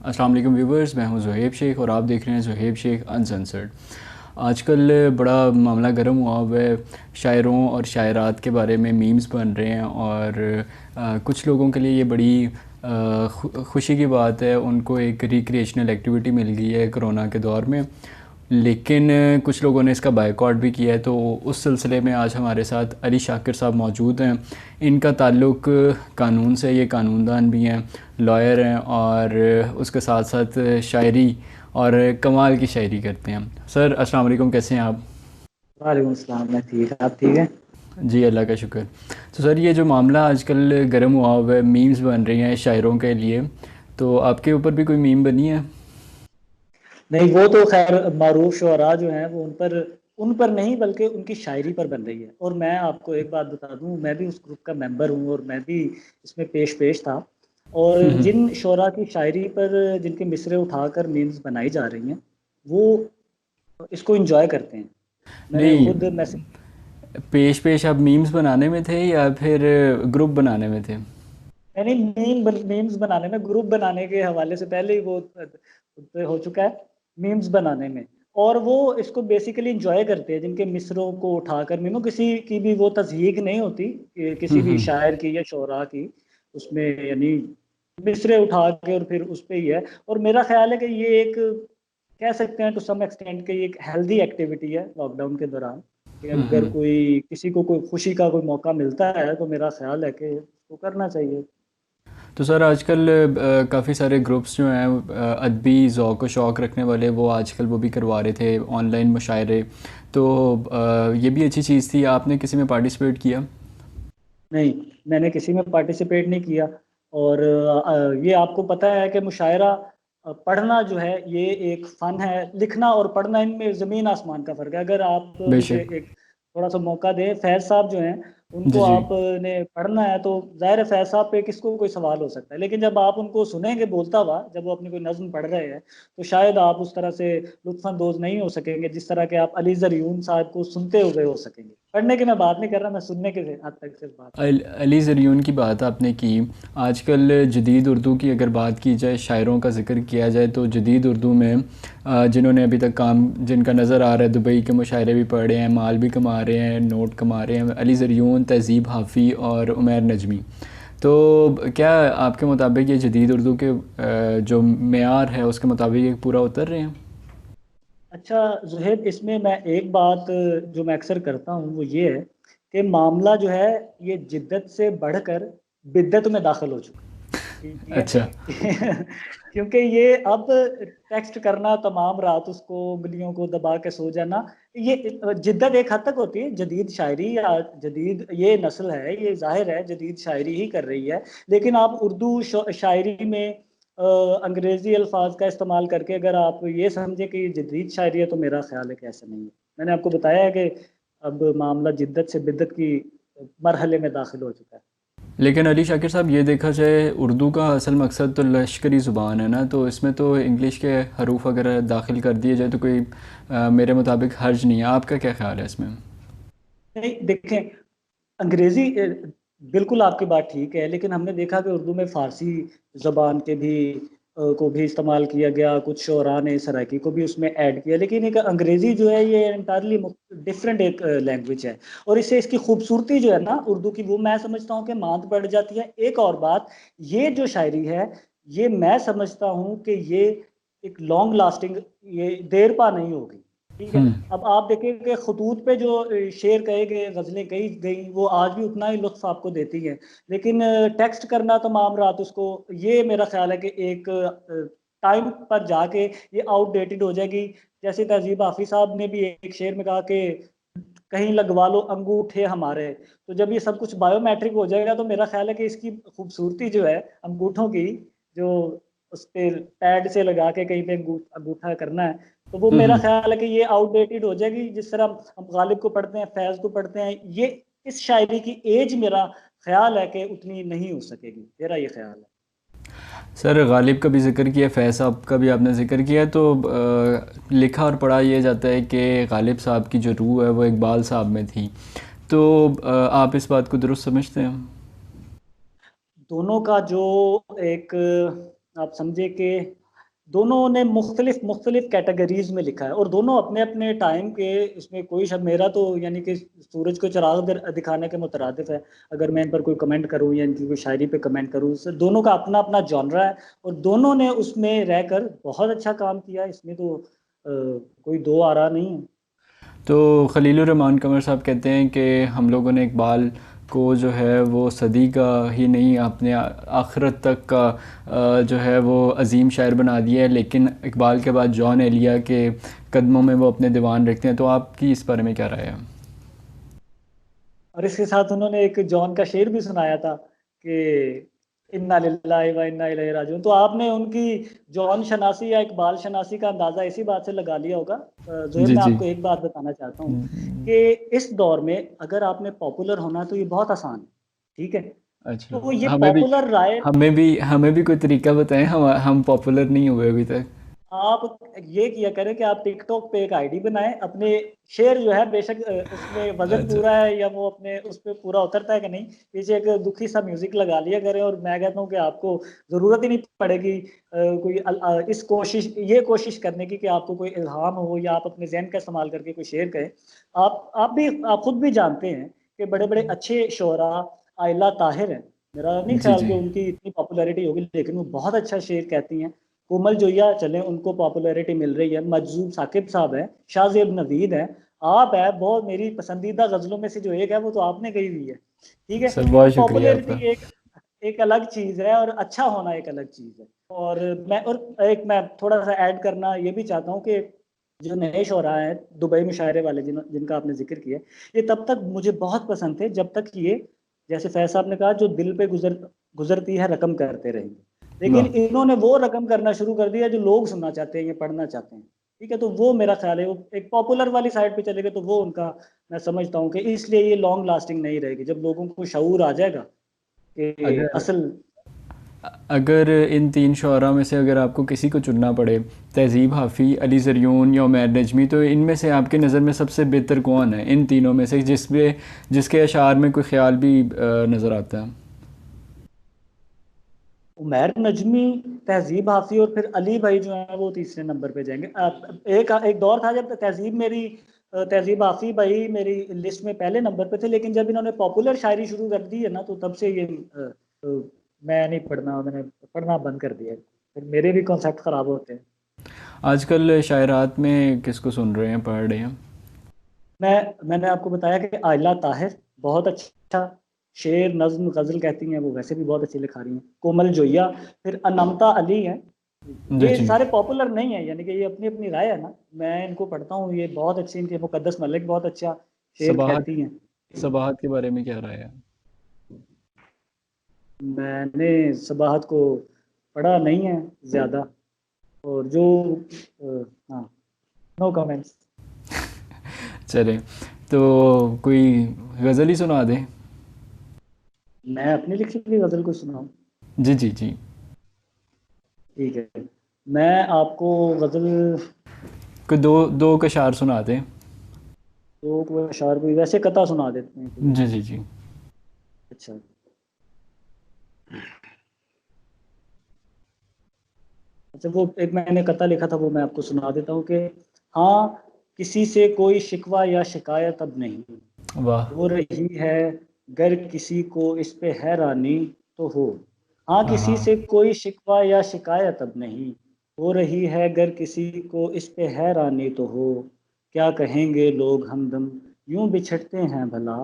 अस्सलाम वालेकुम व्यूवर्स, मैं हूं ज़ुहैब शेख और आप देख रहे हैं ज़ुहैब शेख अनसेंसर्ड। आजकल बड़ा मामला गर्म हुआ हुआ है। शायरों और शायरात के बारे में मीम्स बन रहे हैं और कुछ लोगों के लिए ये बड़ी खुशी की बात है, उनको एक रिक्रिएशनल एक्टिविटी मिल गई है कोरोना के दौर में। लेकिन कुछ लोगों ने इसका बायकॉट भी किया है, तो उस सिलसिले में आज हमारे साथ अली शाकिर साहब मौजूद हैं। इनका ताल्लुक़ कानून से, ये कानूनदान भी हैं, लॉयर हैं और उसके साथ साथ शायरी और कमाल की शायरी करते हैं। सर अस्सलाम वालेकुम, कैसे हैं आप? वालेकुम सलाम। मैं ठीक, आप ठीक है? जी अल्लाह का शुक्र। तो सर, ये जो मामला आजकल गर्म हुआ हुआ है, मीम्स बन रही हैं शायरों के लिए, तो आपके ऊपर भी कोई मीम बनी है? नहीं, वो तो खैर मारूफ शुअरा जो हैं वो उन पर नहीं बल्कि उनकी शायरी पर बन रही है। और मैं आपको एक बात बता दूं, मैं भी उस ग्रुप का मेंबर हूं और मैं भी इसमें पेश पेश था। और जिन शुअरा की शायरी पर जिनके मिसरे उठाकर मीम्स बनाई जा रही हैं, वो इसको एंजॉय करते हैं। मैंने नहीं, खुद मैसेज। पेश पेश आप मीम्स बनाने में थे या फिर ग्रुप बनाने में थे? यानी मीम्स बनाने में, ग्रुप बनाने के हवाले से पहले ही वो हो चुका है मीम्स बनाने में। और वो इसको बेसिकली इंजॉय करते हैं, जिनके मिसरों को उठाकर मीमो किसी की भी वो तज़हीक नहीं होती किसी भी शायर की या शोरा की उसमें, यानी मिसरे उठा के और फिर उस पे ही है। और मेरा ख्याल है कि ये एक, कह सकते हैं टू सम एक्सटेंट कि ये एक हेल्दी एक्टिविटी है लॉकडाउन के दौरान। कि अगर कोई किसी को कोई खुशी का कोई मौका मिलता है तो मेरा ख्याल है कि उसको करना चाहिए। तो सर आजकल काफ़ी सारे ग्रुप्स जो हैं अदबी ज़ौक़ व शौक़ रखने वाले, वो आजकल वो भी करवा रहे थे ऑनलाइन मुशायरे। तो ये भी अच्छी चीज़ थी। आपने किसी में पार्टिसिपेट किया? नहीं, मैंने किसी में पार्टिसिपेट नहीं किया। और ये आपको पता है कि मुशायरा पढ़ना जो है ये एक फ़न है। लिखना और पढ़ना, इनमें ज़मीन आसमान का फ़र्क है। अगर आप मुझे बेशक। एक थोड़ा सा मौका दें, फैज़ साहब जो हैं जी उनको जी। आपने पढ़ना है तो ज़ाहिर है फैज़ साहब पे किसको कोई सवाल हो सकता है। लेकिन जब आप उनको सुनेंगे बोलता हुआ, जब वो अपनी कोई नज़्म पढ़ रहे हैं, तो शायद आप उस तरह से लुत्फ़अंदोज़ नहीं हो सकेंगे जिस तरह के आप अली ज़रियून साहब को सुनते हुए हो सकेंगे। पढ़ने की मैं बात नहीं कर रहा, मैं सुनने के हद तक सिर्फ बात कर रहा हूँ। अली ज़रियून की बात आपने की। आजकल जदीद उर्दू की अगर बात की जाए, शायरों का ज़िक्र किया जाए, तो जदीद उर्दू में जिन्होंने अभी तक काम, जिनका नज़र आ रहा है, दुबई के मुशायरे भी पढ़ रहे हैं, माल भी कमा रहे हैं, नोट कमा रहे हैं, अली ज़रियून, तहज़ीब हाफ़ी और उमैर नजमी। तो क्या आपके मुताबिक ये जदीद उर्दू के जो मेयार है उसके मुताबिक ये पूरा उतर रहे हैं? अच्छा ज़ुहैब, इसमें मैं एक बात जो मैं अक्सर करता हूँ वो ये है कि मामला जो है ये जिद्दत से बढ़कर बिद्दत में दाखिल हो चुका है। ठीक अच्छा। है। क्योंकि ये अब टेक्स्ट करना तमाम रात, उसको उंगलियों को दबा के सो जाना, ये जिद्दत एक हद तक होती है। जदीद शायरी या जदीद ये नस्ल है, ये जाहिर है जदीद शायरी ही कर रही है। लेकिन आप उर्दू शायरी में अंग्रेजी अल्फाज का इस्तेमाल करके अगर आप ये समझे कि ये जदीद शायरी है, तो मेरा ख्याल है कि ऐसा नहीं है। मैंने आपको बताया है कि अब मामला जिद्दत से बिद्दत की मरहले में दाखिल हो चुका है। लेकिन अली शाकिर साहब, ये देखा जाए उर्दू का असल मकसद तो लश्करी ज़ुबान है ना, तो इसमें तो इंग्लिश के हरूफ अगर दाखिल कर दिए जाए तो कोई मेरे मुताबिक हर्ज नहीं है। आपका क्या ख्याल है इसमें? नहीं देखें, अंग्रेजी बिल्कुल आपकी बात ठीक है, लेकिन हमने देखा कि उर्दू में फ़ारसी ज़बान के भी को भी इस्तेमाल किया गया, कुछ शोरा ने सराइकी को भी उसमें ऐड किया। लेकिन एक अंग्रेज़ी जो है ये एंटायरली डिफरेंट एक लैंग्वेज है। और इससे इसकी खूबसूरती जो है ना उर्दू की, वो मैं समझता हूँ कि मांद पड़ जाती है। एक और बात, ये जो शायरी है, ये मैं समझता हूँ कि ये एक लॉन्ग लास्टिंग, ये देर पा नहीं होगी। ठीक है। अब आप देखें कि खतूत पे जो शेर कहे गए, गज़लें कही गई, वो आज भी उतना ही लुत्फ़ आपको देती हैं। लेकिन टेक्स्ट करना तमाम रात उसको, ये मेरा ख़्याल है कि एक टाइम पर जाके ये आउटडेटेड हो जाएगी। जैसे तहज़ीब हाफ़िज़ साहब ने भी एक शेर में कहा कि कहीं लगवा लो अंगूठे हमारे। तो जब ये सब कुछ बायोमेट्रिक हो जाएगा तो मेरा ख़्याल है कि इसकी खूबसूरती जो है अंगूठों की, जो उस पे पैड से लगा के कहीं पे अंगूठा करना है, तो वो मेरा हम्म। ख़्याल है कि ये आउटडेटेड हो जाएगी। जिस तरह हम गालिब को पढ़ते हैं, फैज़ को पढ़ते हैं, ये इस शायरी की एज मेरा ख़्याल है कि उतनी नहीं हो सकेगी। मेरा ये ख़्याल है। सर गालिब का भी ज़िक्र किया, फैज़ साहब का भी आपने ज़िक्र किया, तो लिखा और पढ़ा ये जाता है कि गालिब साहब की जो रूह है वो इकबाल साहब में थी। तो आप इस बात को दुरुस्त समझते हैं? दोनों का जो एक, आप समझे कि दोनों ने मुख्तलिफ मुख्तलिफ कैटेगरीज में लिखा है और दोनों अपने अपने टाइम के, इसमें कोई शब्द, मेरा तो यानी कि सूरज को चिराग दिखाने के मुतरादिफ है। अगर मैं इन पर कोई कमेंट करूं या इनकी कोई शायरी पे कमेंट करूं, दोनों का अपना अपना जॉनरा है और दोनों ने उसमें रहकर बहुत अच्छा काम किया। इसमें तो कोई दो आरा नहीं है। तो खलीलुर रहमान कमर साहब कहते हैं कि हम लोगों ने इकबाल को जो है वो सदी का ही नहीं, अपने आखिरत तक का जो है वो अजीम शायर बना दिया है, लेकिन इकबाल के बाद जॉन एलिया के कदमों में वो अपने दीवान रखते हैं। तो आपकी इस बारे में क्या राय है? और इसके साथ उन्होंने एक जॉन का शेर भी सुनाया था कि इन्ना लिल्लाहि व इन्ना इलैहि राजिऊन। तो आपने उनकी जॉन शनासी या इकबाल शनासी का अंदाजा इसी बात से लगा लिया होगा। जोहेब, जी मैं जी। आपको एक बात बताना चाहता हूँ कि इस दौर में अगर आपने पॉपुलर होना है तो ये बहुत आसान है। ठीक है, अच्छा, तो ये हमें भी पॉपुलर राय, हमें भी कोई तरीका बताएं, हम पॉपुलर नहीं हुए अभी तक। आप ये किया करें कि आप टिकटॉक पे एक आईडी बनाएं। अपने शेर जो है बेशक उसमें वजन अच्छा। पूरा है या वो अपने उस पर पूरा उतरता है कि नहीं, पीछे एक दुखी सा म्यूजिक लगा लिया करें और मैं कहता हूँ कि आपको जरूरत ही नहीं पड़ेगी इस कोशिश, ये कोशिश करने की कि आपको कोई इल्हाम हो या आप अपने जहन का इस्तेमाल करके कोई शेर कहें। आप खुद भी जानते हैं कि बड़े बड़े अच्छे शोरा, आयला ताहिर हैं, मेरा नहीं जी ख्याल जी। कि उनकी इतनी पॉपुलैरिटी होगी, लेकिन वो बहुत अच्छा शेर कहती हैं। कोमल जोया चले, उनको पॉपुलैरिटी मिल रही है। मजजूब साकिब साहब है, शाहजेब नवीद है, आप है, बहुत मेरी पसंदीदा गजलों में से जो एक है वो तो आपने गई हुई है। ठीक है, सर तो बहुत शुक्रिया पॉपुलैरिटी आपका। एक एक अलग चीज है और अच्छा होना एक अलग चीज है। और मैं थोड़ा सा ऐड करना ये भी चाहता हूँ कि जो नए शोरा हैं दुबई मुशायरे वाले, जिनका आपने जिक्र किया, ये तब तक मुझे बहुत पसंद थे जब तक ये, जैसे फैज साहब ने कहा, जो दिल पे गुजरती है रकम करते रहेंगे। लेकिन वाह। इन्होंने वो रकम करना शुरू कर दिया जो लोग सुनना चाहते हैं या पढ़ना चाहते हैं। ठीक है, तो वो मेरा ख्याल है वो एक पॉपुलर वाली साइड पे चले गए, तो वो उनका, मैं समझता हूँ कि इसलिए ये लॉन्ग लास्टिंग नहीं रहेगी। जब लोगों को शऊर आ जाएगा कि अगर असल, अगर इन तीन शुअरा में से अगर आपको किसी को चुनना पड़े, तहज़ीब हाफ़ी, अली ज़रियून या उमैर नजमी, तो इनमें से आपकी नज़र में सबसे बेहतर कौन है इन तीनों में से, जिसके अशार में कोई ख्याल भी नज़र आता है? उमैर नजमी, तहजीब हाफी और फिर अली भाई जो है वो तीसरे नंबर पे जाएंगे। एक एक दौर था जब तहजीब हाफी भाई मेरी लिस्ट में पहले नंबर पे थे, लेकिन जब इन्होंने पॉपुलर शायरी शुरू कर दी है ना, तो तब से ये मैं नहीं पढ़ना, मैंने पढ़ना बंद कर दिया है। फिर मेरे भी कॉन्सेप्ट खराब होते हैं। आजकल शायरात में किसको सुन रहे हैं, पढ़ रहे हैं? मैंने आपको बताया कि आयला ताहिर बहुत अच्छा शेर, नज्म, गजल कहती हैं, वो वैसे भी बहुत अच्छी लिखा रही हैं। कोमल जोया, फिर अनमता अली हैं। जी ये जी। सारे पॉपुलर नहीं है, यानी कि ये अपनी अपनी राय है ना, मैं इनको पढ़ता हूँ, ये बहुत अच्छी, इनके मुकद्दस मलिक बहुत अच्छा शेर सबाहत कहती हैं। सबाहत के बारे में क्या राय है? मैंने सबाहत को पढ़ा नहीं है ज़्यादा, और जो हाँ, नो कमेंट्स। चले, तो कोई गज़ल ही सुना दें। मैं अपनी लिखी हुई गज़ल को सुनाऊँ? जी जी जी। ठीक है, मैं आपको गज़ल, कोई दो दो कशार सुना दें। तो कोई अशार, कोई वैसे कथा सुना देते हैं कोई। जी जी जी। अच्छा, अच्छा, वो एक मैंने कथा लिखा था, वो मैं आपको सुना देता हूँ कि हाँ, किसी से कोई शिकवा या शिकायत अब नहीं वाह। हो रही है, गर किसी को इस पे हैरानी तो हो। हाँ, किसी हाँ। से कोई शिकवा या शिकायत अब नहीं हो रही है, गर किसी को इस पे हैरानी तो हो। क्या कहेंगे लोग हमदम यूं बिछड़ते हैं भला,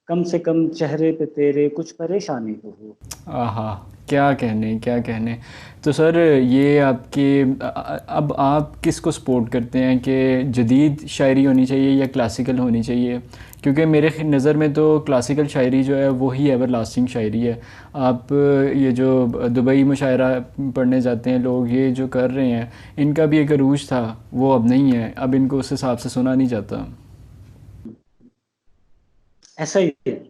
कम से कम चेहरे पे तेरे कुछ परेशानी तो हो। आहा, क्या कहने क्या कहने। तो सर ये आपके अब आप किसको सपोर्ट करते हैं कि जदीद शायरी होनी चाहिए या क्लासिकल होनी चाहिए? क्योंकि मेरे नज़र में तो क्लासिकल शायरी जो है वही एवर लास्टिंग शायरी है। आप ये जो दुबई मुशायरा पढ़ने जाते हैं लोग, ये जो कर रहे हैं, इनका भी एक अरूज था, वो अब नहीं है, अब इनको उस हिसाब से सुना नहीं जाता। ऐसा ही है।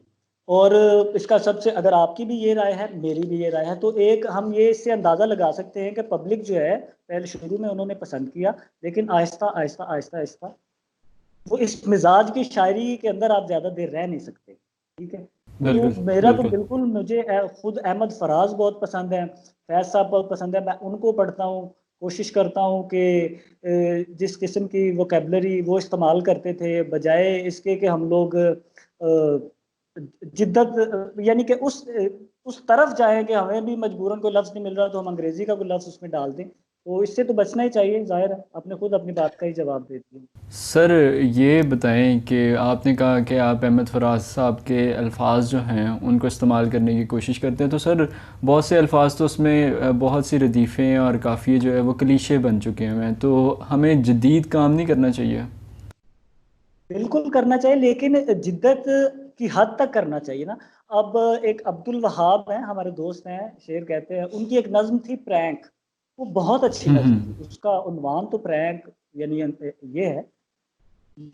और इसका सबसे, अगर आपकी भी ये राय है, मेरी भी ये राय है, तो एक हम ये इससे अंदाजा लगा सकते हैं कि पब्लिक जो है, पहले शुरू में उन्होंने पसंद किया, लेकिन आहिस्ता आहिस्ता आहिस्ता आहिस्ता वो इस मिजाज की शायरी के अंदर आप ज्यादा देर रह नहीं सकते। ठीक है, तो बिल्कुल मेरा तो बिल्कुल। बिल्कुल, मुझे खुद अहमद फराज बहुत पसंद है, फैज साहब बहुत पसंद है, मैं उनको पढ़ता हूँ। कोशिश करता हूँ कि जिस किस्म की वोकेबलरी वो इस्तेमाल करते थे, बजाय इसके कि हम लोग जिद्दत यानी कि उस तरफ जाएँ कि हमें भी मजबूरन कोई लफ्ज़ नहीं मिल रहा तो हम अंग्रेज़ी का कोई लफ्ज़ उसमें डाल दें। तो इससे तो बचना ही चाहिए, ज़ाहिर है। आपने खुद अपनी बात का ही जवाब दे दिया। सर ये बताएं कि आपने कहा कि आप अहमद फराज साहब के अल्फाज जो हैं उनको इस्तेमाल करने की कोशिश करते हैं, तो सर बहुत से अल्फाज तो उसमें बहुत सी रदीफ़ें और काफ़ी जो है वो क्लीशे बन चुके हैं, तो हमें जदीद काम नहीं करना चाहिए? बिल्कुल करना चाहिए, लेकिन जिद्दत की हद तक करना चाहिए ना। अब एक अब्दुल वहाब हैं, हमारे दोस्त हैं, शेर कहते हैं, उनकी एक नज़्म थी प्रैंक, वो बहुत अच्छी नज़्म थी। उसका उन्वान तो प्रैंक यानी ये है,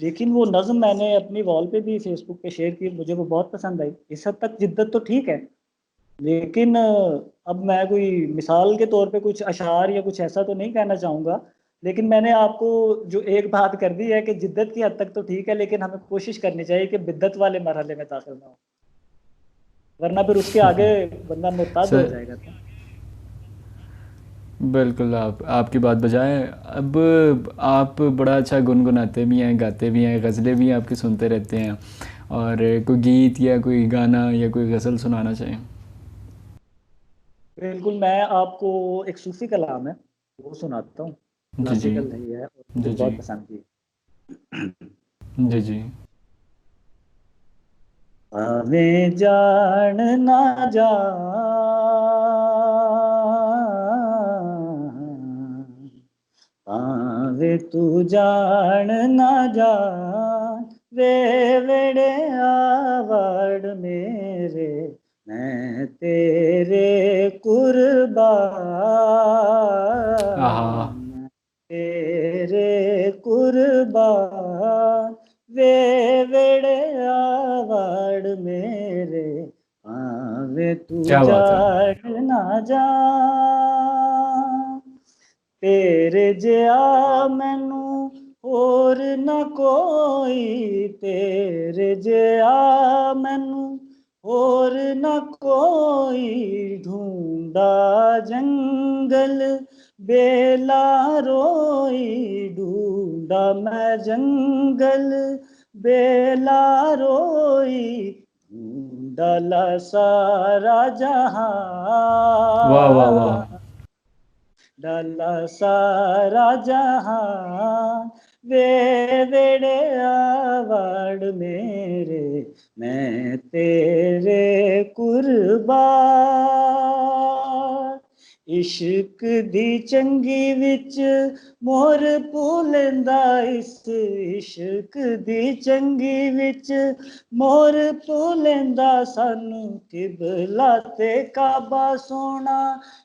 लेकिन वो नज़्म मैंने अपनी वॉल पे भी फेसबुक पे शेयर की, मुझे वो बहुत पसंद आई। इस हद तक जिद्दत तो ठीक है, लेकिन अब मैं कोई मिसाल के तौर पे कुछ अशार या कुछ ऐसा तो नहीं कहना चाहूँगा, लेकिन मैंने आपको जो एक बात कर दी है कि जिद्दत की हद तक तो ठीक है, लेकिन हमें कोशिश करनी चाहिए कि बिद्दत वाले मरहले में दाखिल ना हो, वरना फिर उसके आगे बंदा मुर्ताद हो सर जाएगा ना। बिल्कुल, आपकी बात बजाय। अब आप बड़ा अच्छा गुनगुनाते भी हैं, गाते भी हैं, गज़लें भी आपकी सुनते रहते हैं, और कोई गीत या कोई गाना या कोई गज़ल सुनाना चाहिए? बिल्कुल, मैं आपको एक सूफ़ी कलाम है, वो सुनाता हूँ। जी, जी। क्लासिकल है ये है और मुझे जी, जी। बहुत पसंद भी है। जी, जी। आवे जान ना जान, आवे तू जान ना जान, वे वेड़े आवड़ मेरे, मैं तेरे कुर्बान, आहा! मैं तेरे कुर्बान, वे वेड़े आवड़ मेरे, आवे तू क्या बात है! जान ना जान, तेरे जिया मैनू और न कोई, तेरे जिया मैनू और न कोई, ढूंढा जंगल बेला रोई, ढूंढा मैं जंगल बेला रोई, ढूंढा सारा वाह, वाह, वाह! जहां, डाला सारा जहां, वे वेड़े आवड़ मेरे, मैं तेरे कुर्बान, इश्क दी चंगी विच मोर भूलेंदा, इस इश्क दी चंगी विच मोर भूलेंदा, सानू किबला ते काबा सोना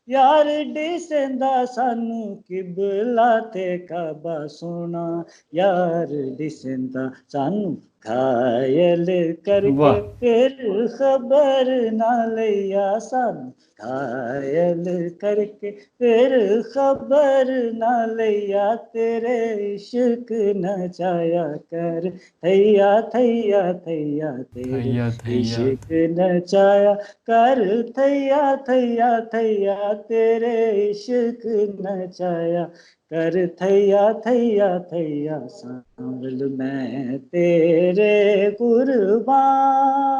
यार दिसेंदा, सानू किबला ते काबा सोना यार दिसेंदा, सानू घायल करके वाह! फिर खबर ना लिया, सानू घायल करके फिर खबर ना लिया, तेरे इश्क नचाया कर थैया थैया थैया, तेरे थैया, थैया। इश्क नचाया कर थैया थैया थैया, तेरे इश्क नचाया कर थैया थैया थैया, सांवल मैं तेरे कुर्बान।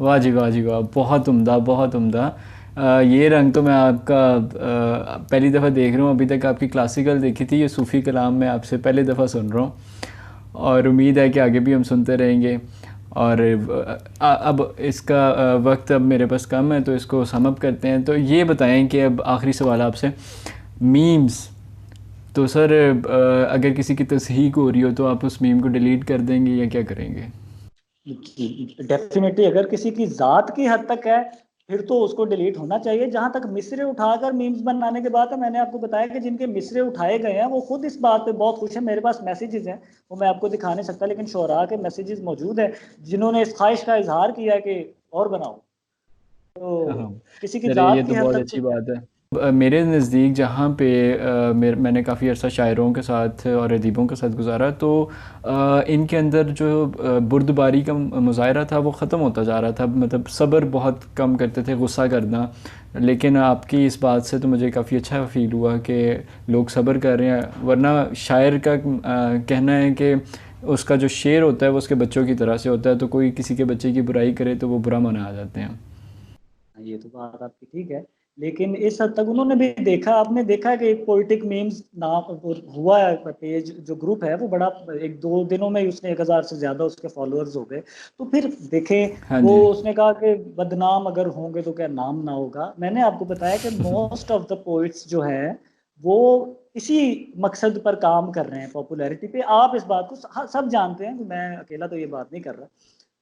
वाह जी, वाह जी, वाह! बहुत उम्दा, बहुत उम्दा। ये रंग तो मैं आपका पहली दफ़ा देख रहा हूँ। अभी तक आपकी क्लासिकल देखी थी, ये सूफ़ी कलाम मैं आपसे पहली दफ़ा सुन रहा हूँ, और उम्मीद है कि आगे भी हम सुनते रहेंगे। और अब इसका वक्त अब मेरे पास कम है, तो इसको सम अप करते हैं। तो ये बताएं कि अब आखिरी सवाल आपसे, मीम्स, तो सर अगर किसी की तस्हीक हो रही हो तो आप उस मीम को डिलीट कर देंगे या क्या करेंगे? डेफिनेटली अगर किसी की जात की हद तक है फिर तो उसको डिलीट होना चाहिए। जहां तक मिसरे उठाकर मीम्स बनाने के बाद है, मैंने आपको बताया कि जिनके मिसरे उठाए गए हैं वो खुद इस बात पे बहुत खुश है। मेरे पास मैसेजेस हैं, वो मैं आपको दिखा नहीं सकता, लेकिन शोरा के मैसेजेस मौजूद हैं जिन्होंने इस ख्वाहिश का इजहार किया कि और बनाओ। तो हाँ, किसी की चलिए ये जात तो की हद बहुत तक तो अच्छी बात है। मेरे नज़दीक जहाँ पे मैंने काफ़ी अर्सा शायरों के साथ और अदीबों के साथ गुजारा, तो इनके अंदर जो बुर्दबारी का मुज़ाहरा था वो ख़त्म होता जा रहा था, मतलब सब्र बहुत कम करते थे, गुस्सा करना। लेकिन आपकी इस बात से तो मुझे काफ़ी अच्छा फ़ील हुआ कि लोग सब्र कर रहे हैं, वरना शायर का कहना है कि उसका जो शेर होता है वो उसके बच्चों की तरह से होता है, तो कोई किसी के बच्चे की बुराई करे तो वो बुरा माना आ जाते हैं। हाँ, ये तो बात आपकी ठीक है। लेकिन इस हद तक उन्होंने भी देखा, आपने देखा कि एक पोएटिक मीम्स नाम वो हुआ है पेज, जो ग्रुप है वो बड़ा, 1-2 दिनों में ही उसने 1000 से ज़्यादा उसके फॉलोअर्स हो गए। तो फिर देखें, हाँ वो जी। उसने कहा कि बदनाम अगर होंगे तो क्या नाम ना होगा। मैंने आपको बताया कि मोस्ट ऑफ द पोएट्स जो हैं, वो इसी मकसद पर काम कर रहे हैं, पॉपुलैरिटी पे। आप इस बात को सब जानते हैं, मैं अकेला तो ये बात नहीं कर रहा।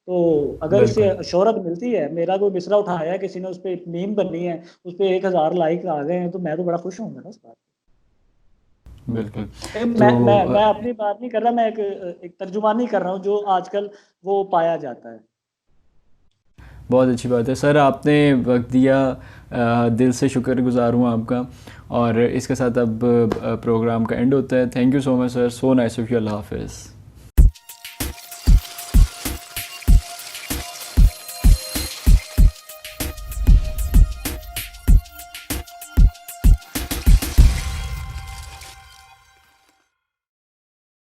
तो अगर इससे बिल्कुल। शोहरत मिलती है, मेरा कोई मिसरा उठाया किसी ने, उस पे मीम बनी है, उस पे 1000 लाइक आ गए हैं, तो मैं तो बड़ा खुश होऊँगा ना उस बात बिल्कुल। पे। तो मैं अपनी बात नहीं कर रहा, मैं एक तर्जुमानी कर रहा हूँ जो आजकल वो पाया जाता है। बहुत अच्छी बात है सर, आपने वक्त दिया, दिल से शुक्रगुजार हूँ आपका। और इसके साथ अब प्रोग्राम का एंड होता है। Thank you so much sir, so nice of you. अल्लाह हाफिज़।